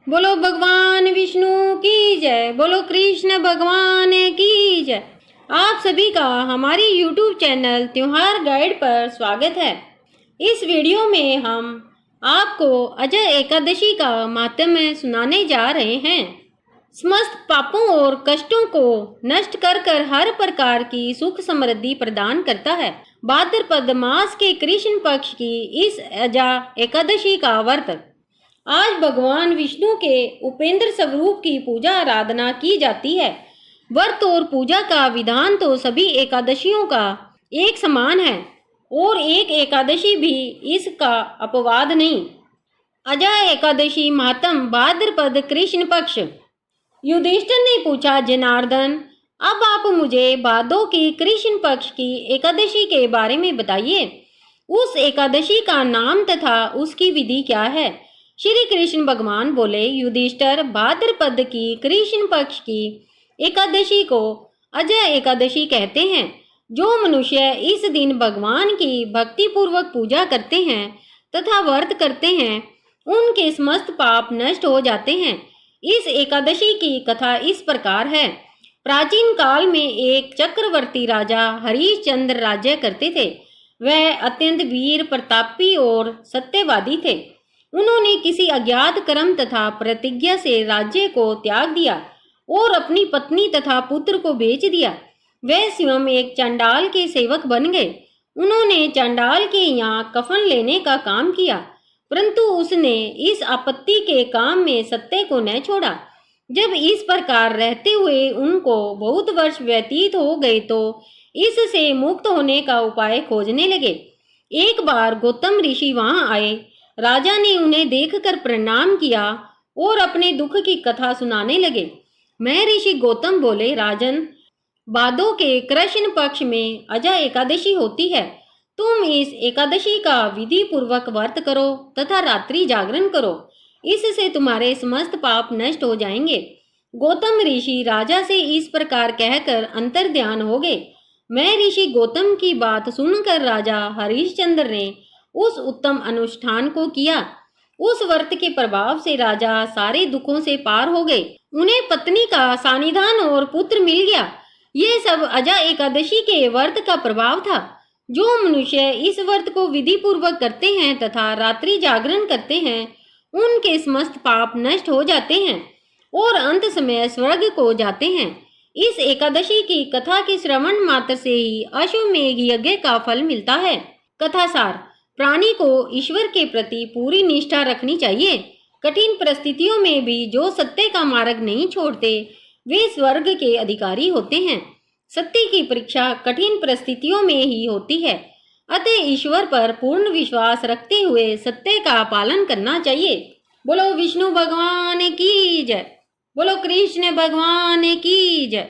बोलो भगवान विष्णु की जय। बोलो कृष्ण भगवान की जय। आप सभी का हमारी YouTube चैनल त्योहार गाइड पर स्वागत है। इस वीडियो में हम आपको अजय एकादशी का माहात्म्य सुनाने जा रहे हैं। समस्त पापों और कष्टों को नष्ट कर हर प्रकार की सुख समृद्धि प्रदान करता है। भाद्रपद मास के कृष्ण पक्ष की इस अजय एकादशी का व्रत आज भगवान विष्णु के उपेंद्र स्वरूप की पूजा आराधना की जाती है। व्रत और पूजा का विधान तो सभी एकादशियों का एक समान है और एक एकादशी भी इसका अपवाद नहीं। अजय एकादशी माहात्म्य भाद्रपद कृष्ण पक्ष। युधिष्ठिर ने पूछा, जनार्दन, अब आप मुझे भादों की कृष्ण पक्ष की एकादशी के बारे में बताइए। उस एकादशी का नाम तथा उसकी विधि क्या है? श्री कृष्ण भगवान बोले, युधिष्ठिर, भाद्रपद की कृष्ण पक्ष की एकादशी को अजय एकादशी कहते हैं। जो मनुष्य इस दिन भगवान की भक्ति पूर्वक पूजा करते हैं तथा व्रत करते हैं, उनके समस्त पाप नष्ट हो जाते हैं। इस एकादशी की कथा इस प्रकार है। प्राचीन काल में एक चक्रवर्ती राजा हरिश्चंद्र राज्य करते थे। वह अत्यंत वीर, प्रतापी और सत्यवादी थे। उन्होंने किसी अज्ञात कर्म तथा प्रतिज्ञा से राज्य को त्याग दिया और अपनी पत्नी तथा पुत्र को बेच दिया। वह स्वयं एक चांडाल के सेवक बन गए। उन्होंने चांडाल के यहाँ कफन लेने का काम किया, परंतु उसने इस आपत्ति के काम में सत्य को न छोड़ा। जब इस प्रकार रहते हुए उनको बहुत वर्ष व्यतीत हो गए तो इससे मुक्त होने का उपाय खोजने लगे। एक बार गौतम ऋषि वहां आए। राजा ने उन्हें देखकर प्रणाम किया और अपने दुख की कथा सुनाने लगे। मैं ऋषि गौतम बोले, राजन, भादों के कृष्ण पक्ष में अजय एकादशी होती है। तुम इस एकादशी का विधि पूर्वक व्रत करो तथा रात्रि जागरण करो। इससे तुम्हारे समस्त पाप नष्ट हो जाएंगे। गौतम ऋषि राजा से इस प्रकार कहकर अंतर्ध्यान हो गए। मैं ऋषि गौतम की बात सुनकर राजा हरिश्चंद्र ने उस उत्तम अनुष्ठान को किया। उस व्रत के प्रभाव से राजा सारे दुखों से पार हो गए। उन्हें पत्नी का सानिध्यान और पुत्र मिल गया। ये सब अजय एकादशी के व्रत का प्रभाव था। जो मनुष्य इस व्रत को विधि पूर्वक करते हैं तथा रात्रि जागरण करते हैं, उनके समस्त पाप नष्ट हो जाते हैं और अंत समय स्वर्ग को जाते हैं। इस एकादशी की कथा के श्रवण मात्र से ही अश्वमेघ यज्ञ का फल मिलता है। कथा सार। प्राणी को ईश्वर के प्रति पूरी निष्ठा रखनी चाहिए। कठिन परिस्थितियों में भी जो सत्य का मार्ग नहीं छोड़ते, वे स्वर्ग के अधिकारी होते हैं। सत्य की परीक्षा कठिन परिस्थितियों में ही होती है। अतः ईश्वर पर पूर्ण विश्वास रखते हुए सत्य का पालन करना चाहिए। बोलो विष्णु भगवान की जय। बोलो कृष्ण भगवान की जय।